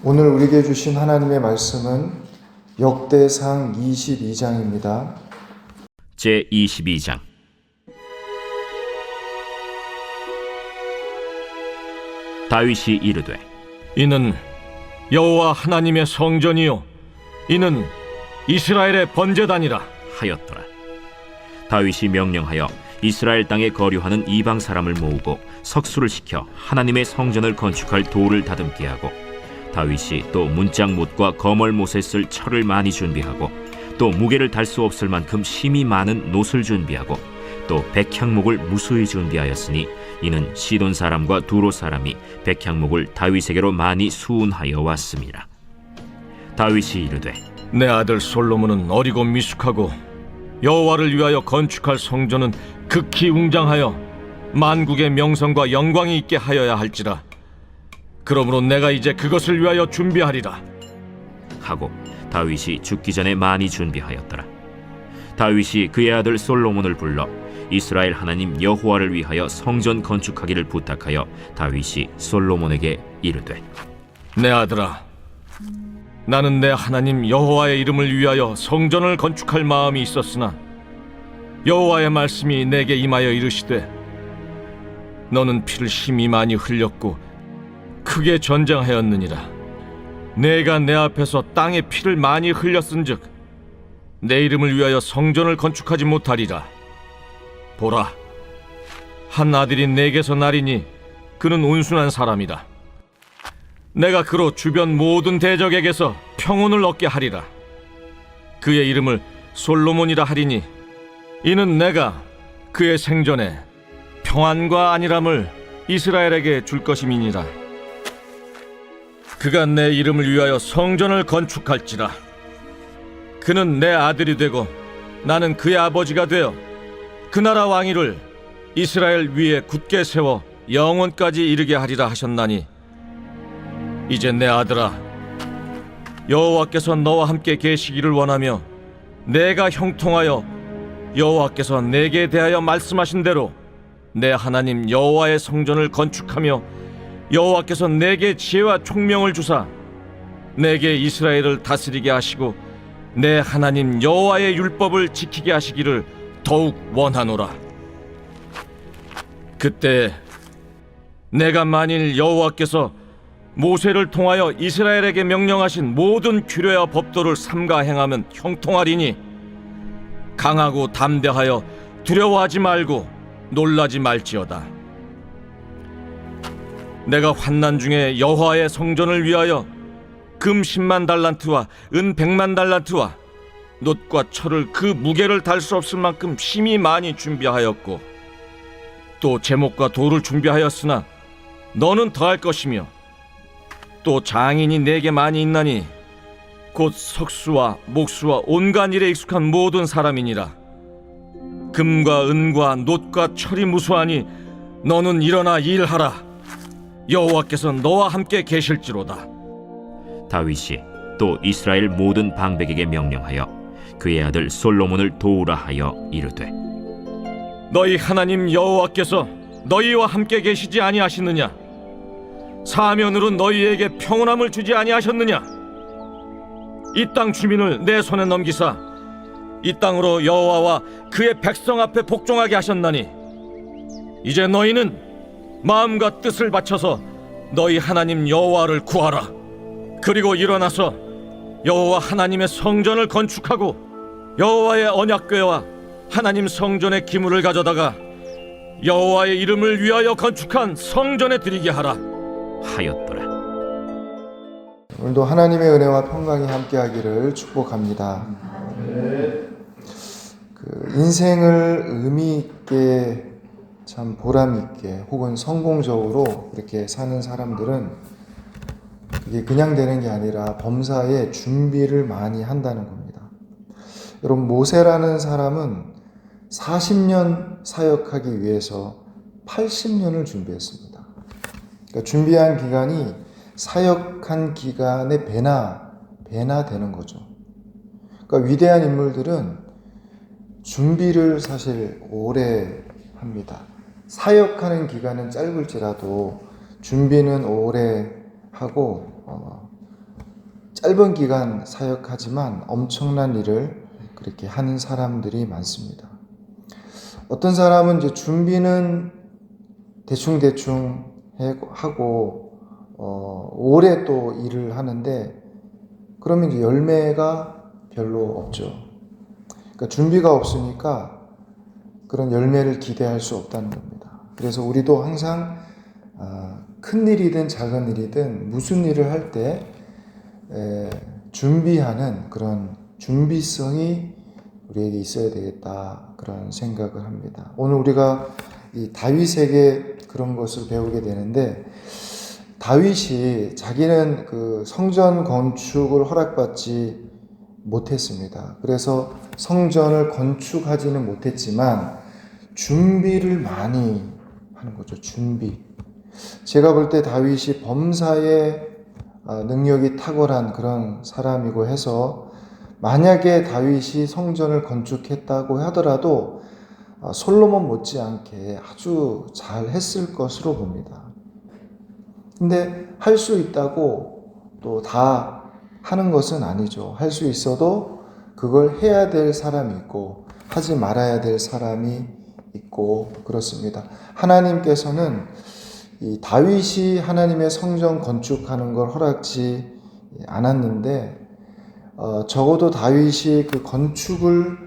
오늘 우리에게 주신 하나님의 말씀은 역대상 22장입니다. 제22장. 다윗이 이르되 이는 여호와 하나님의 성전이요 이는 이스라엘의 번제단이라 하였더라. 다윗이 명령하여 이스라엘 땅에 거류하는 이방 사람을 모으고 석수를 시켜 하나님의 성전을 건축할 돌을 다듬게 하고, 다윗이 또 문짝못과 거멀못에 쓸 철을 많이 준비하고, 또 무게를 달 수 없을 만큼 힘이 많은 놋을 준비하고, 또 백향목을 무수히 준비하였으니 이는 시돈 사람과 두로 사람이 백향목을 다윗에게로 많이 수운하여 왔습니다. 다윗이 이르되 내 아들 솔로몬은 어리고 미숙하고 여호와를 위하여 건축할 성전은 극히 웅장하여 만국의 명성과 영광이 있게 하여야 할지라. 그러므로 내가 이제 그것을 위하여 준비하리라 하고 다윗이 죽기 전에 많이 준비하였더라. 다윗이 그의 아들 솔로몬을 불러 이스라엘 하나님 여호와를 위하여 성전 건축하기를 부탁하여 다윗이 솔로몬에게 이르되 내 아들아, 나는 내 하나님 여호와의 이름을 위하여 성전을 건축할 마음이 있었으나 여호와의 말씀이 내게 임하여 이르시되 너는 피를 심히 많이 흘렸고 크게 전쟁하였느니라. 내가 내 앞에서 땅에 피를 많이 흘렸은즉 내 이름을 위하여 성전을 건축하지 못하리라. 보라, 한 아들이 내게서 나리니 그는 온순한 사람이다. 내가 그로 주변 모든 대적에게서 평온을 얻게 하리라. 그의 이름을 솔로몬이라 하리니 이는 내가 그의 생전에 평안과 안일함을 이스라엘에게 줄 것임이니라. 그가 내 이름을 위하여 성전을 건축할지라. 그는 내 아들이 되고 나는 그의 아버지가 되어 그 나라 왕위를 이스라엘 위에 굳게 세워 영원까지 이르게 하리라 하셨나니, 이제 내 아들아, 여호와께서 너와 함께 계시기를 원하며 내가 형통하여 여호와께서 내게 대하여 말씀하신 대로 내 하나님 여호와의 성전을 건축하며 여호와께서 내게 지혜와 총명을 주사 내게 이스라엘을 다스리게 하시고 내 하나님 여호와의 율법을 지키게 하시기를 더욱 원하노라. 그때 내가 만일 여호와께서 모세를 통하여 이스라엘에게 명령하신 모든 규례와 법도를 삼가 행하면 형통하리니 강하고 담대하여 두려워하지 말고 놀라지 말지어다. 내가 환난 중에 여호와의 성전을 위하여 금 10만 달란트와 은 100만 달란트와 놋과 철을 그 무게를 달 수 없을 만큼 심히 많이 준비하였고, 또 제목과 돌을 준비하였으나 너는 더할 것이며, 또 장인이 내게 많이 있나니 곧 석수와 목수와 온갖 일에 익숙한 모든 사람이니라. 금과 은과 놋과 철이 무수하니 너는 일어나 일하라. 여호와께서 너와 함께 계실지로다. 다윗이 또 이스라엘 모든 방백에게 명령하여 그의 아들 솔로몬을 도우라 하여 이르되 너희 하나님 여호와께서 너희와 함께 계시지 아니하시느냐? 사면으로 너희에게 평온함을 주지 아니하셨느냐? 이 땅 주민을 내 손에 넘기사 이 땅으로 여호와와 그의 백성 앞에 복종하게 하셨나니, 이제 너희는 마음과 뜻을 바쳐서 너희 하나님 여호와를 구하라. 그리고 일어나서 여호와 하나님의 성전을 건축하고 여호와의 언약궤와 하나님 성전의 기물을 가져다가 여호와의 이름을 위하여 건축한 성전에 드리게 하라 하였더라. 오늘도 하나님의 은혜와 평강이 함께하기를 축복합니다. 인생을 의미 있게, 참 보람 있게 혹은 성공적으로 이렇게 사는 사람들은 그게 그냥 되는 게 아니라 범사에 준비를 많이 한다는 겁니다. 여러분, 모세라는 사람은 40년 사역하기 위해서 80년을 준비했습니다. 그러니까 준비한 기간이 사역한 기간의 배나 되는 거죠. 그러니까 위대한 인물들은 준비를 사실 오래 합니다. 사역하는 기간은 짧을지라도 준비는 오래 하고 짧은 기간 사역하지만 엄청난 일을 그렇게 하는 사람들이 많습니다. 어떤 사람은 이제 준비는 대충대충 하고 오래 또 일을 하는데 그러면 이제 열매가 별로 없죠. 그러니까 준비가 없으니까 그런 열매를 기대할 수 없다는 겁니다. 그래서 우리도 항상 큰 일이든 작은 일이든 무슨 일을 할 때 준비하는 그런 준비성이 우리에게 있어야 되겠다, 그런 생각을 합니다. 오늘 우리가 이 다윗에게 그런 것을 배우게 되는데, 다윗이 자기는 그 성전 건축을 허락받지 못했습니다. 그래서 성전을 건축하지는 못했지만 준비를 많이 하는 거죠. 준비. 제가 볼 때 다윗이 범사에 능력이 탁월한 그런 사람이고 해서 만약에 다윗이 성전을 건축했다고 하더라도 솔로몬 못지않게 아주 잘 했을 것으로 봅니다. 근데 할 수 있다고 또 다 하는 것은 아니죠. 할 수 있어도 그걸 해야 될 사람이 있고 하지 말아야 될 사람이 있고 그렇습니다. 하나님께서는 이 다윗이 하나님의 성전 건축하는 걸 허락지 않았는데 적어도 다윗이 그 건축을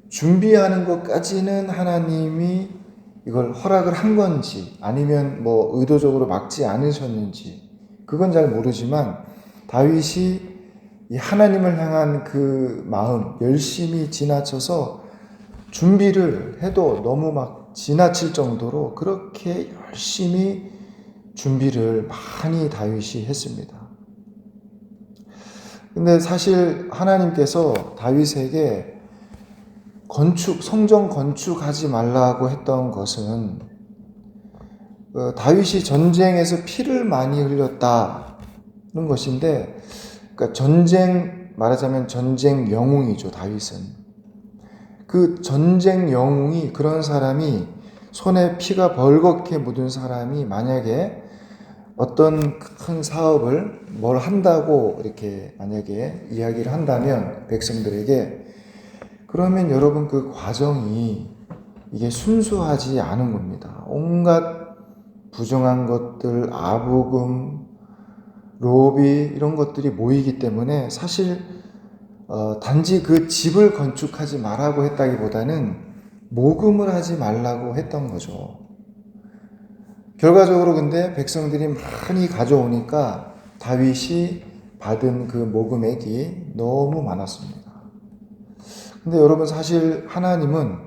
준비하는 것까지는 하나님이 이걸 허락을 한 건지 아니면 뭐 의도적으로 막지 않으셨는지 그건 잘 모르지만 다윗이 이 하나님을 향한 그 마음 열심히 지나쳐서 준비를 해도 너무 막 지나칠 정도로 그렇게 열심히 준비를 많이 다윗이 했습니다. 근데 사실 하나님께서 다윗에게 성전 건축하지 말라고 했던 것은 다윗이 전쟁에서 피를 많이 흘렸다는 것인데, 그러니까 말하자면 전쟁 영웅이죠, 다윗은. 그 전쟁 영웅이, 그런 사람이, 손에 피가 벌겋게 묻은 사람이 만약에 어떤 큰 사업을 뭘 한다고 이렇게 만약에 이야기를 한다면 백성들에게, 그러면 여러분 그 과정이 이게 순수하지 않은 겁니다. 온갖 부정한 것들, 아부금, 로비 이런 것들이 모이기 때문에 사실 단지 그 집을 건축하지 말라고 했다기보다는 모금을 하지 말라고 했던 거죠. 결과적으로 근데 백성들이 많이 가져오니까 다윗이 받은 그 모금액이 너무 많았습니다. 근데 여러분 사실 하나님은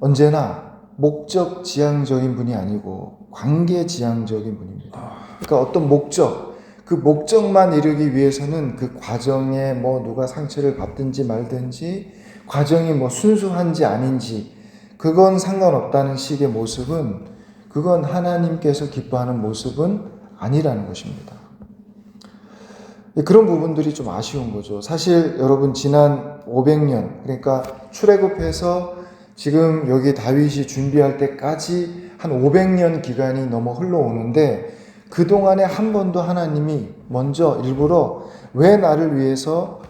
언제나 목적 지향적인 분이 아니고 관계 지향적인 분입니다. 그러니까 어떤 목적, 그 목적만 이루기 위해서는 그 과정에 뭐 누가 상처를 받든지 말든지 과정이 뭐 순수한지 아닌지 그건 상관없다는 식의 모습은, 그건 하나님께서 기뻐하는 모습은 아니라는 것입니다. 그런 부분들이 좀 아쉬운 거죠. 사실 여러분 지난 500년, 그러니까 출애굽해서 지금 여기 다윗이 준비할 때까지 한 500년 기간이 넘어 흘러오는데 그동안에 한 번도 하나님이 먼저 일부러 왜 나를 위해서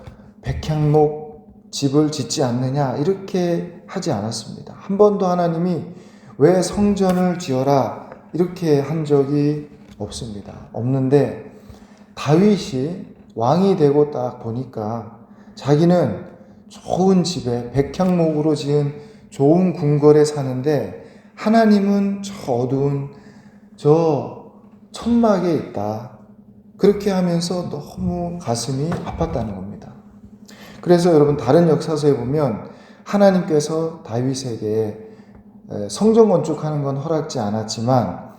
백향목 집을 짓지 않느냐 이렇게 하지 않았습니다. 한 번도 하나님이 왜 성전을 지어라 이렇게 한 적이 없습니다. 없는데 다윗이 왕이 되고 딱 보니까 자기는 좋은 집에 백향목으로 지은 좋은 궁궐에 사는데 하나님은 저 어두운 저 천막에 있다. 그렇게 하면서 너무 가슴이 아팠다는 겁니다. 그래서 여러분 다른 역사서에 보면 하나님께서 다윗에게 성전 건축하는 건 허락지 않았지만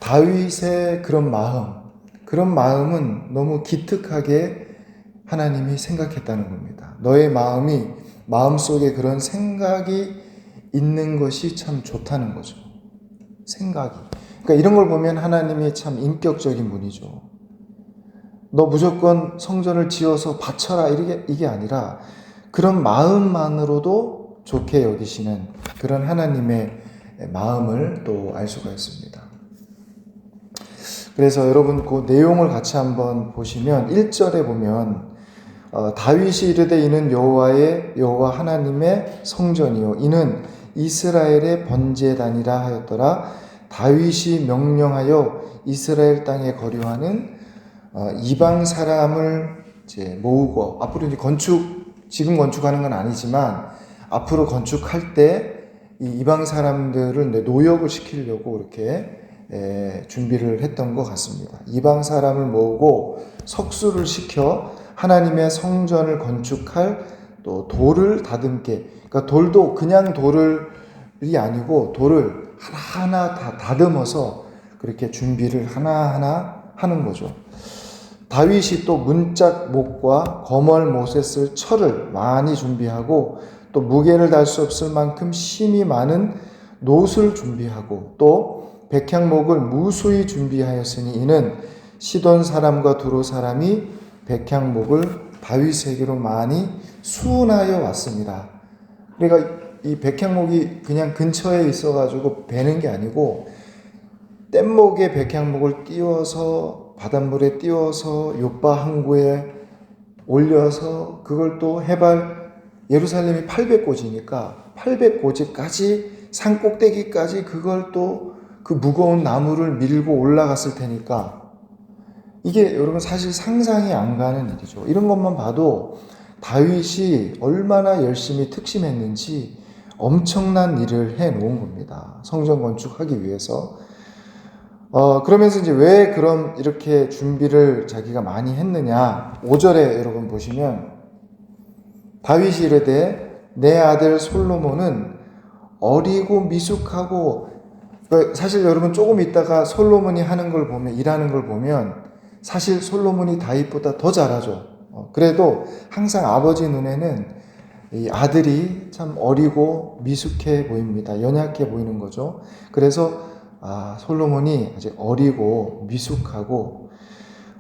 다윗의 그런 마음은 너무 기특하게 하나님이 생각했다는 겁니다. 너의 마음속에 그런 생각이 있는 것이 참 좋다는 거죠. 생각이. 그러니까 이런 걸 보면 하나님이 참 인격적인 분이죠. 너 무조건 성전을 지어서 바쳐라 이게 아니라 그런 마음만으로도 좋게 여기시는 그런 하나님의 마음을 또 알 수가 있습니다. 그래서 여러분 그 내용을 같이 한번 보시면 1절에 보면 다윗이 이르되 이는 여호와 하나님의 성전이요 이는 이스라엘의 번제단이라 하였더라. 다윗이 명령하여 이스라엘 땅에 거류하는 이방 사람을 이제 모으고 앞으로 이제 지금 건축하는 건 아니지만 앞으로 건축할 때 이 이방 사람들을 노역을 시키려고 이렇게 준비를 했던 것 같습니다. 이방 사람을 모으고 석수를 시켜 하나님의 성전을 건축할 또 돌을 다듬게, 그러니까 돌도 그냥 돌이 아니고 돌을 하나하나 다 다듬어서 그렇게 준비를 하나하나 하는 거죠. 다윗이 또 문짝목과 거멀못에 쓸 철을 많이 준비하고 또 무게를 달 수 없을 만큼 심이 많은 놋을 준비하고 또 백향목을 무수히 준비하였으니 이는 시돈 사람과 두로 사람이 백향목을 다윗에게로 많이 수운하여 왔습니다. 그러니까 이 백향목이 그냥 근처에 있어가지고 베는 게 아니고 뗏목에 백향목을 띄워서 바닷물에 띄워서 요바 항구에 올려서 그걸 또 해발 예루살렘이 800고지니까 800고지까지 산 꼭대기까지 그걸 또 그 무거운 나무를 밀고 올라갔을 테니까 이게 여러분 사실 상상이 안 가는 일이죠. 이런 것만 봐도 다윗이 얼마나 열심히 특심했는지 엄청난 일을 해 놓은 겁니다. 성전 건축하기 위해서. 그러면서 이제 왜 그럼 이렇게 준비를 자기가 많이 했느냐. 5절에 여러분 보시면 다윗이 이르되 내 아들 솔로몬은 어리고 미숙하고, 사실 여러분 조금 있다가 솔로몬이 하는 걸 보면, 일하는 걸 보면 사실 솔로몬이 다윗보다 더 잘하죠. 그래도 항상 아버지 눈에는 이 아들이 참 어리고 미숙해 보입니다. 연약해 보이는 거죠. 그래서 솔로몬이 아직 어리고 미숙하고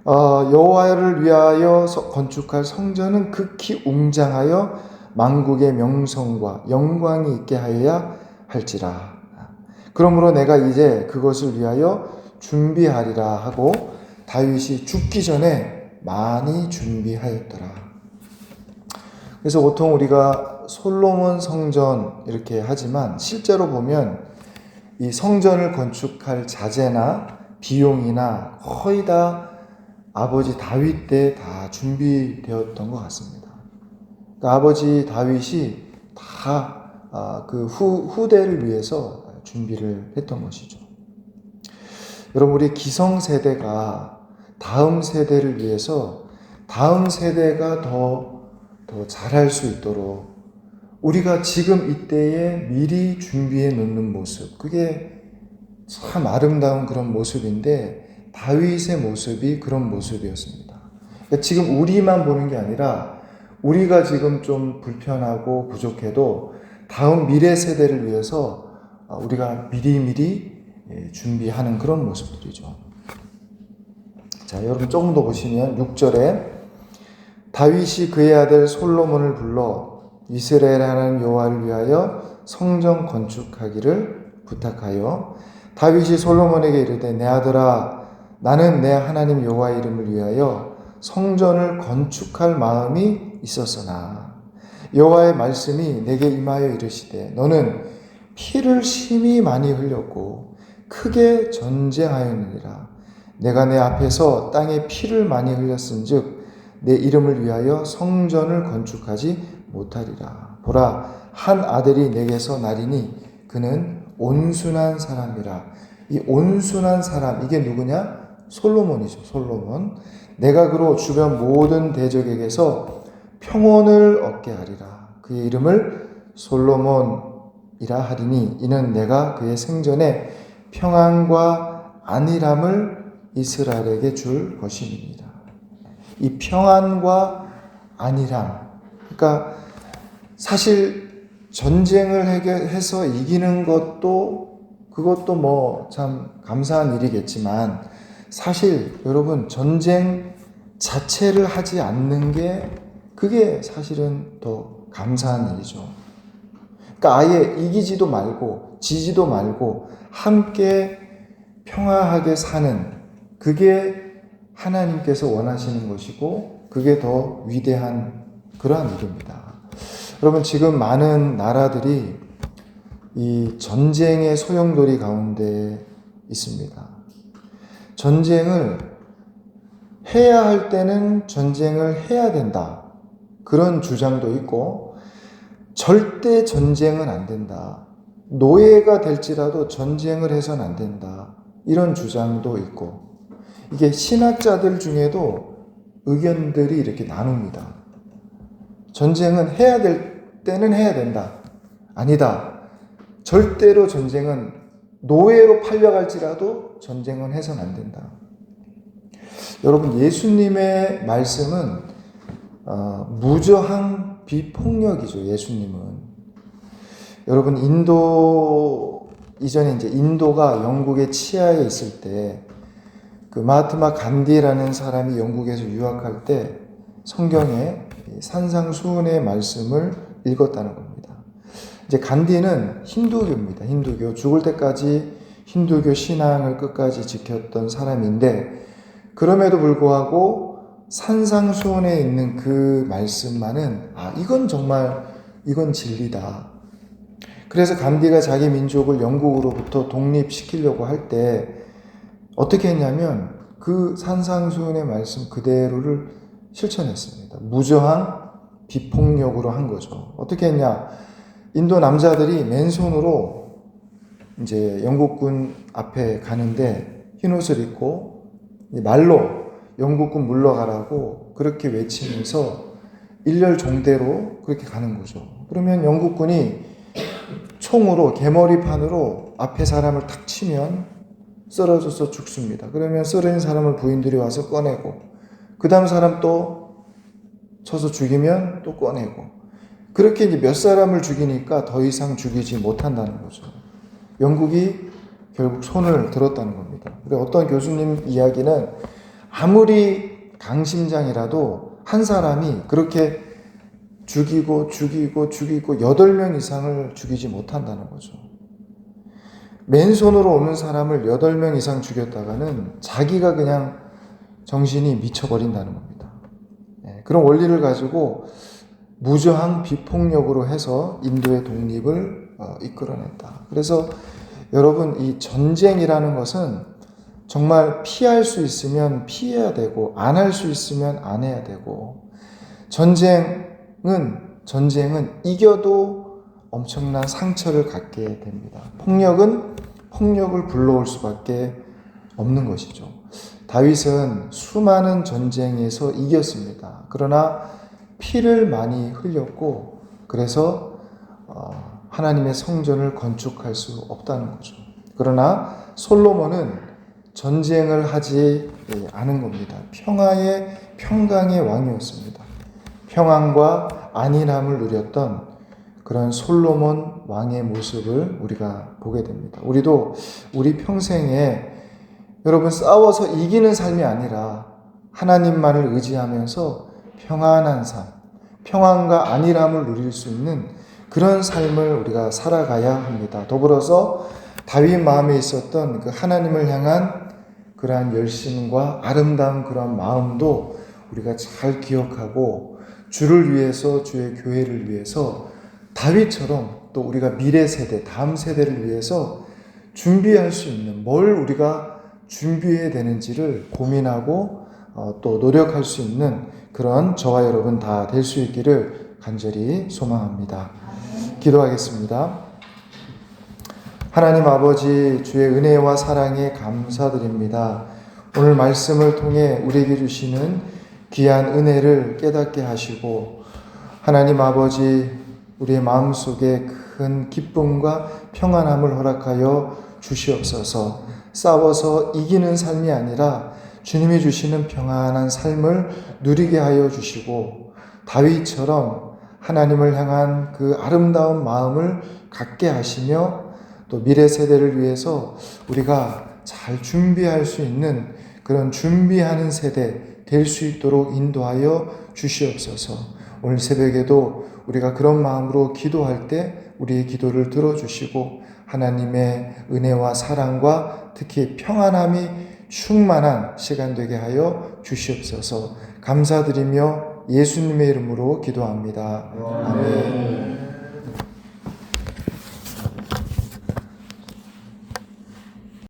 여호와를 위하여 건축할 성전은 극히 웅장하여 만국의 명성과 영광이 있게 하여야 할지라. 그러므로 내가 이제 그것을 위하여 준비하리라 하고 다윗이 죽기 전에 많이 준비하였더라. 그래서 보통 우리가 솔로몬 성전 이렇게 하지만 실제로 보면 이 성전을 건축할 자재나 비용이나 거의 다 아버지 다윗 때 다 준비되었던 것 같습니다. 그러니까 아버지 다윗이 다 그 후대를 위해서 준비를 했던 것이죠. 여러분, 우리 기성세대가 다음 세대를 위해서 다음 세대가 더 잘할 수 있도록 우리가 지금 이때에 미리 준비해 놓는 모습, 그게 참 아름다운 그런 모습인데 다윗의 모습이 그런 모습이었습니다. 그러니까 지금 우리만 보는 게 아니라 우리가 지금 좀 불편하고 부족해도 다음 미래 세대를 위해서 우리가 미리미리 준비하는 그런 모습들이죠. 자, 여러분 조금 더 보시면 6절에 다윗이 그의 아들 솔로몬을 불러 이스라엘 하나님 여호와를 위하여 성전 건축하기를 부탁하여 다윗이 솔로몬에게 이르되 내 아들아 나는 내 하나님 여호와의 이름을 위하여 성전을 건축할 마음이 있었으나 여호와의 말씀이 내게 임하여 이르시되 너는 피를 심히 많이 흘렸고 크게 전쟁하였느니라. 내가 내 앞에서 땅에 피를 많이 흘렸은즉 내 이름을 위하여 성전을 건축하지 못하리라. 보라, 한 아들이 내게서 나리니 그는 온순한 사람이라. 이 온순한 사람, 이게 누구냐? 솔로몬이죠. 솔로몬. 내가 그로 주변 모든 대적에게서 평온을 얻게 하리라. 그의 이름을 솔로몬이라 하리니 이는 내가 그의 생전에 평안과 안일함을 이스라엘에게 줄 것임이니라. 이 평안과 안일함, 그러니까 사실 전쟁을 해서 이기는 그것도 뭐 참 감사한 일이겠지만 사실 여러분 전쟁 자체를 하지 않는 게 그게 사실은 더 감사한 일이죠. 그러니까 아예 이기지도 말고 지지도 말고 함께 평화하게 사는 그게 하나님께서 원하시는 것이고 그게 더 위대한 그러한 일입니다. 여러분, 지금 많은 나라들이 이 전쟁의 소용돌이 가운데 있습니다. 전쟁을 해야 할 때는 전쟁을 해야 된다. 그런 주장도 있고, 절대 전쟁은 안 된다. 노예가 될지라도 전쟁을 해서는 안 된다. 이런 주장도 있고, 이게 신학자들 중에도 의견들이 이렇게 나눕니다. 전쟁은 해야 될 때는 해야 된다. 아니다. 절대로 전쟁은 노예로 팔려갈지라도 전쟁은 해서는 안 된다. 여러분, 예수님의 말씀은 무저항 비폭력이죠. 예수님은. 여러분, 이전에 이제 인도가 영국의 치하에 있을 때 그 마하트마 간디라는 사람이 영국에서 유학할 때 성경에 산상수훈의 말씀을 읽었다는 겁니다. 이제 간디는 힌두교입니다. 힌두교. 죽을 때까지 힌두교 신앙을 끝까지 지켰던 사람인데, 그럼에도 불구하고 산상수훈에 있는 그 말씀만은 이건 진리다. 그래서 간디가 자기 민족을 영국으로부터 독립시키려고 할 때 어떻게 했냐면 그 산상수훈의 말씀 그대로를 실천했습니다. 무저항 비폭력으로 한 거죠. 어떻게 했냐? 인도 남자들이 맨손으로 이제 영국군 앞에 가는데 흰옷을 입고 말로 영국군 물러가라고 그렇게 외치면서 일렬 종대로 그렇게 가는 거죠. 그러면 영국군이 총으로 개머리판으로 앞에 사람을 탁 치면 쓰러져서 죽습니다. 그러면 쓰러진 사람을 부인들이 와서 꺼내고, 그 다음 사람 또 쳐서 죽이면 또 꺼내고, 그렇게 이제 몇 사람을 죽이니까 더 이상 죽이지 못한다는 거죠. 영국이 결국 손을 들었다는 겁니다. 그리고 어떤 교수님 이야기는 아무리 강심장이라도 한 사람이 그렇게 죽이고 8명 이상을 죽이지 못한다는 거죠. 맨손으로 오는 사람을 8명 이상 죽였다가는 자기가 그냥 정신이 미쳐버린다는 겁니다. 그런 원리를 가지고 무저항 비폭력으로 해서 인도의 독립을 이끌어냈다. 그래서 여러분, 이 전쟁이라는 것은 정말 피할 수 있으면 피해야 되고 안 할 수 있으면 안 해야 되고, 전쟁은 이겨도 엄청난 상처를 갖게 됩니다. 폭력은 폭력을 불러올 수밖에 없는 것이죠. 다윗은 수많은 전쟁에서 이겼습니다. 그러나 피를 많이 흘렸고, 그래서 하나님의 성전을 건축할 수 없다는 거죠. 그러나 솔로몬은 전쟁을 하지 않은 겁니다. 평강의 왕이었습니다. 평안과 안일함을 누렸던 그런 솔로몬 왕의 모습을 우리가 보게 됩니다. 우리도 우리 평생에 여러분 싸워서 이기는 삶이 아니라 하나님만을 의지하면서 평안한 삶, 평안과 안일함을 누릴 수 있는 그런 삶을 우리가 살아가야 합니다. 더불어서 다윗 마음에 있었던 그 하나님을 향한 그러한 열심과 아름다운 그러한 마음도 우리가 잘 기억하고, 주를 위해서, 주의 교회를 위해서 다윗처럼 또 우리가 미래 세대, 다음 세대를 위해서 준비할 수 있는, 뭘 우리가 준비해야 되는지를 고민하고 또 노력할 수 있는 그런 저와 여러분 다 될 수 있기를 간절히 소망합니다. 기도하겠습니다. 하나님 아버지, 주의 은혜와 사랑에 감사드립니다. 오늘 말씀을 통해 우리에게 주시는 귀한 은혜를 깨닫게 하시고, 하나님 아버지, 우리의 마음속에 큰 기쁨과 평안함을 허락하여 주시옵소서. 싸워서 이기는 삶이 아니라 주님이 주시는 평안한 삶을 누리게 하여 주시고, 다윗처럼 하나님을 향한 그 아름다운 마음을 갖게 하시며, 또 미래 세대를 위해서 우리가 잘 준비할 수 있는 그런 준비하는 세대 될 수 있도록 인도하여 주시옵소서. 오늘 새벽에도 우리가 그런 마음으로 기도할 때 우리의 기도를 들어주시고, 하나님의 은혜와 사랑과 특히 평안함이 충만한 시간 되게 하여 주시옵소서. 감사드리며 예수님의 이름으로 기도합니다. 아멘.